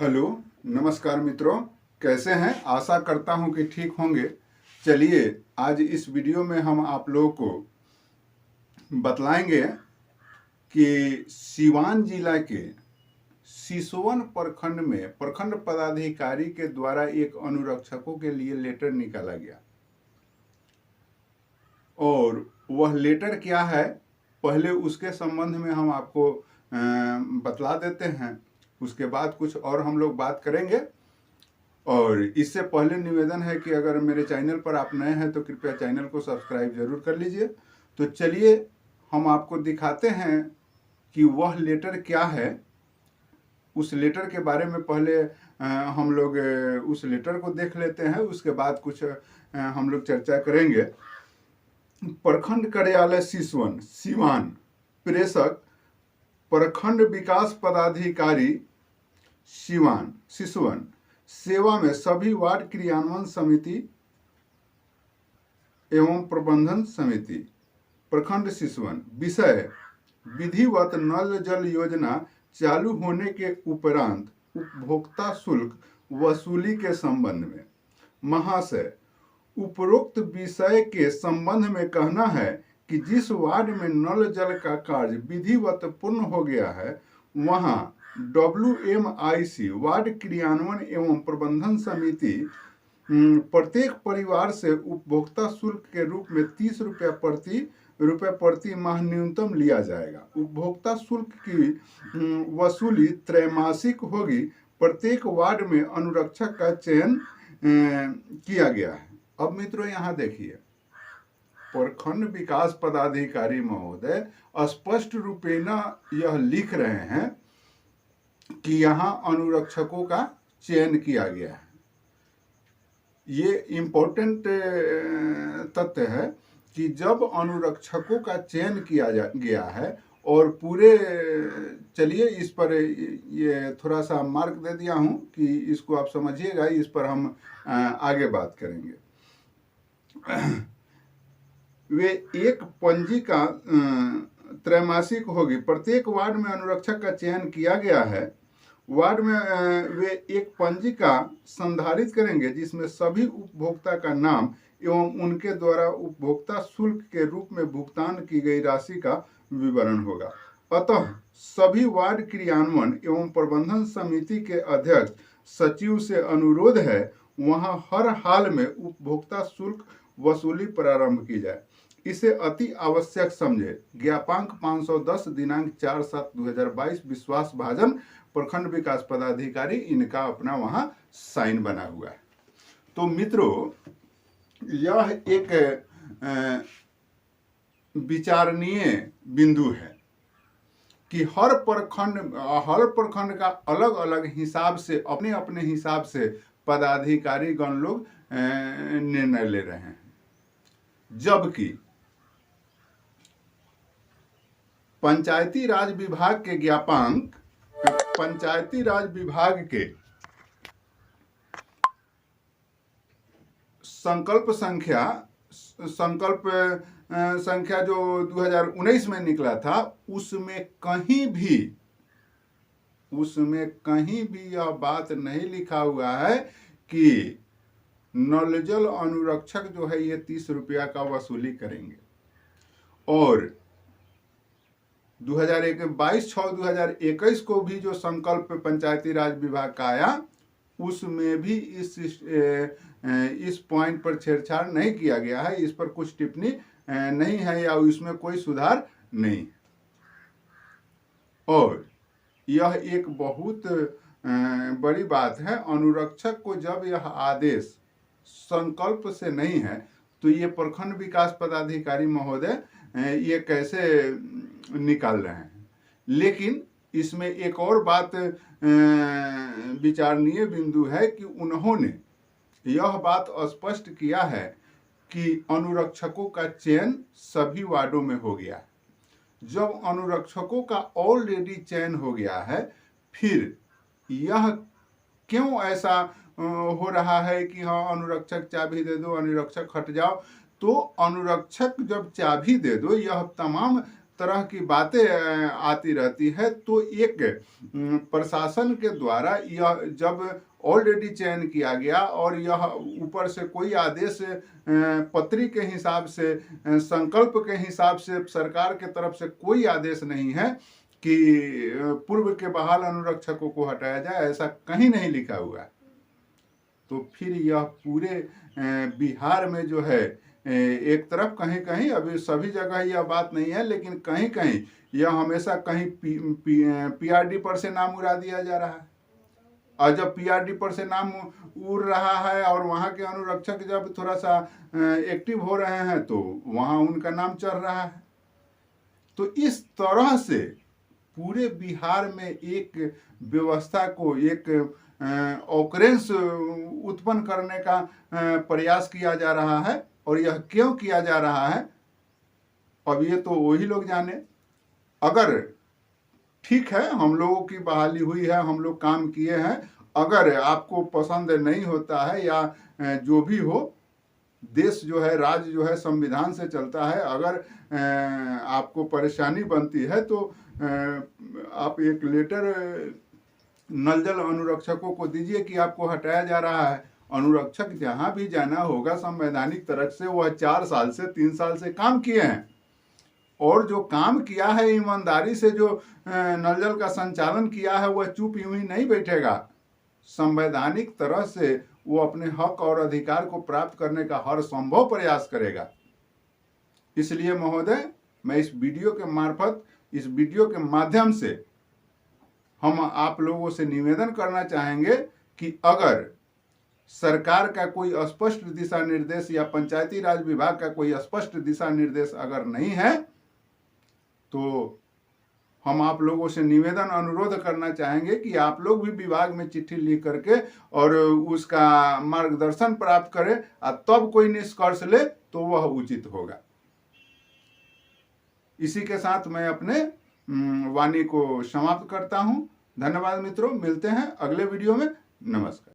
Hello, नमस्कार मित्रों। कैसे हैं? आशा करता हूं कि ठीक होंगे। चलिए, आज इस वीडियो में हम आप लोगों को बतलाएंगे कि सीवान जिला के सिसवन प्रखंड में प्रखंड पदाधिकारी के द्वारा एक अनुरक्षकों के लिए लेटर निकाला गया। और वह लेटर क्या है, पहले उसके संबंध में हम आपको बतला देते हैं। उसके बाद कुछ और हम लोग बात करेंगे। और इससे पहले निवेदन है कि अगर मेरे चैनल पर आप नए हैं तो कृपया चैनल को सब्सक्राइब जरूर कर लीजिए। तो चलिए हम आपको दिखाते हैं कि वह लेटर क्या है। उस लेटर के बारे में पहले हम लोग उस लेटर को देख लेते हैं, उसके बाद कुछ हम लोग चर्चा करेंगे। प्रखंड कार्यालय सिसवन सीवान, प्रेषक प्रखंड विकास पदाधिकारी सिसवन, सेवा में सभी वार्ड क्रियान्वयन समिति एवं प्रबंधन समिति, प्रखंड सिसवन। विषय: विधिवत नल जल योजना चालू होने के उपरांत उपभोक्ता शुल्क वसूली के संबंध में। महाशय, उपरोक्त विषय के संबंध में कहना है कि जिस वार्ड में नल जल का कार्य विधिवत पूर्ण हो गया है, वहां WMIC वार्ड क्रियान्वयन एवं प्रबंधन समिति प्रत्येक परिवार से उपभोक्ता शुल्क के रूप में 30 रुपये प्रति माह न्यूनतम लिया जाएगा। उपभोक्ता शुल्क की वसूली त्रैमासिक होगी। प्रत्येक वार्ड में अनुरक्षक का चयन किया गया है। अब मित्रों यहाँ देखिए, प्रखंड विकास पदाधिकारी महोदय स्पष्ट रूपेण यह लिख रहे हैं कि यहाँ अनुरक्षकों का चयन किया गया है। ये इम्पोर्टेंट तथ्य है कि जब अनुरक्षकों का चयन किया गया है और पूरे, चलिए इस पर ये थोड़ा सा मार्क दे दिया हूँ कि इसको आप समझिएगा, इस पर हम आगे बात करेंगे। वे एक पंजिका त्रैमासिक होगी। प्रत्येक वार्ड में अनुरक्षक का चयन किया गया है। वार्ड में वे एक पंजिका संधारित करेंगे जिसमें सभी उपभोक्ता का नाम एवं उनके द्वारा उपभोक्ता शुल्क के रूप में भुगतान की गई राशि का विवरण होगा। अतः सभी वार्ड क्रियान्वयन एवं प्रबंधन समिति के अध्यक्ष सचिव से अनुरोध है वहां हर हाल में उपभोक्ता शुल्क वसूली प्रारंभ की जाए। इसे अति आवश्यक समझे। ज्ञापांक 510 दिनांक 4/7/2022, विश्वास भाजन, प्रखंड विकास पदाधिकारी। इनका अपना वहां साइन बना हुआ है। तो मित्रों, यह एक विचारणीय बिंदु है कि हर प्रखंड का अलग अलग हिसाब से, अपने अपने हिसाब से पदाधिकारी गण लोग निर्णय ले रहे हैं। जबकि पंचायती राज विभाग के ज्ञापांक, पंचायती राज विभाग के संकल्प संख्या जो 2019 में निकला था, उसमें कहीं भी यह बात नहीं लिखा हुआ है कि नल जल अनुरक्षक जो है ये 30 रुपया का वसूली करेंगे। और 22/6/2021 को भी जो संकल्प पंचायती राज विभाग का आया, उसमें भी इस पॉइंट पर छेड़छाड़ नहीं किया गया है। इस पर कुछ टिप्पणी नहीं है या इसमें कोई सुधार नहीं। और यह एक बहुत बड़ी बात है। अनुरक्षक को जब यह आदेश संकल्प से नहीं है तो ये प्रखंड विकास पदाधिकारी महोदय ये कैसे निकाल रहे हैं। लेकिन इसमें एक और बात विचारणीय बिंदु है कि उन्होंने यह बात स्पष्ट किया है कि अनुरक्षकों का चयन सभी वार्डों में हो गया है। जब अनुरक्षकों का ऑलरेडी चयन हो गया है, फिर यह क्यों ऐसा हो रहा है कि हाँ अनुरक्षक चाबी दे दो, अनुरक्षक हट जाओ। तो अनुरक्षक जब चाबी दे दो, यह तरह की बातें आती रहती है, तो एक प्रशासन के द्वारा यह जब ऑलरेडी चयन किया गया और यह ऊपर से कोई आदेश पत्री के हिसाब से, संकल्प के हिसाब से सरकार के तरफ से कोई आदेश नहीं है कि पूर्व के बहाल अनुरक्षकों को हटाया जाए, ऐसा कहीं नहीं लिखा हुआ है। तो फिर यह पूरे बिहार में जो है, एक तरफ कहीं कहीं, अभी सभी जगह यह बात नहीं है, लेकिन कहीं कहीं यह हमेशा कहीं पीआरडी पर से नाम उड़ा दिया जा रहा है। और जब पीआरडी पर से नाम उड़ रहा है और वहाँ के अनुरक्षक जब थोड़ा सा एक्टिव हो रहे हैं तो वहाँ उनका नाम चढ़ रहा है। तो इस तरह से पूरे बिहार में एक व्यवस्था को, एक ऑकरेंस उत्पन्न करने का प्रयास किया जा रहा है। और यह क्यों किया जा रहा है, अब ये तो वही लोग जाने। अगर ठीक है, हम लोगों की बहाली हुई है, हम लोग काम किए हैं, अगर आपको पसंद नहीं होता है या जो भी हो, देश जो है, राज्य जो है संविधान से चलता है, अगर आपको परेशानी बनती है तो आप एक लेटर नल जल अनुरक्षकों को दीजिए कि आपको हटाया जा रहा है। अनुरक्षक जहां भी जाना होगा संवैधानिक तरह से, वह 4 साल से 3 साल से काम किए हैं और जो काम किया है ईमानदारी से, जो नल जल का संचालन किया है, वह चुप यूं ही नहीं बैठेगा। संवैधानिक तरह से वो अपने हक और अधिकार को प्राप्त करने का हर संभव प्रयास करेगा। इसलिए महोदय, मैं इस वीडियो के मार्फत, इस वीडियो के माध्यम से हम आप लोगों से निवेदन करना चाहेंगे कि अगर सरकार का कोई स्पष्ट दिशा निर्देश या पंचायती राज विभाग का कोई स्पष्ट दिशा निर्देश अगर नहीं है, तो हम आप लोगों से निवेदन, अनुरोध करना चाहेंगे कि आप लोग भी विभाग में चिट्ठी लिख करके और उसका मार्गदर्शन प्राप्त करें और तब कोई निष्कर्ष ले तो वह उचित होगा। इसी के साथ मैं अपने वाणी को समाप्त करता हूं। धन्यवाद मित्रों, मिलते हैं अगले वीडियो में। नमस्कार।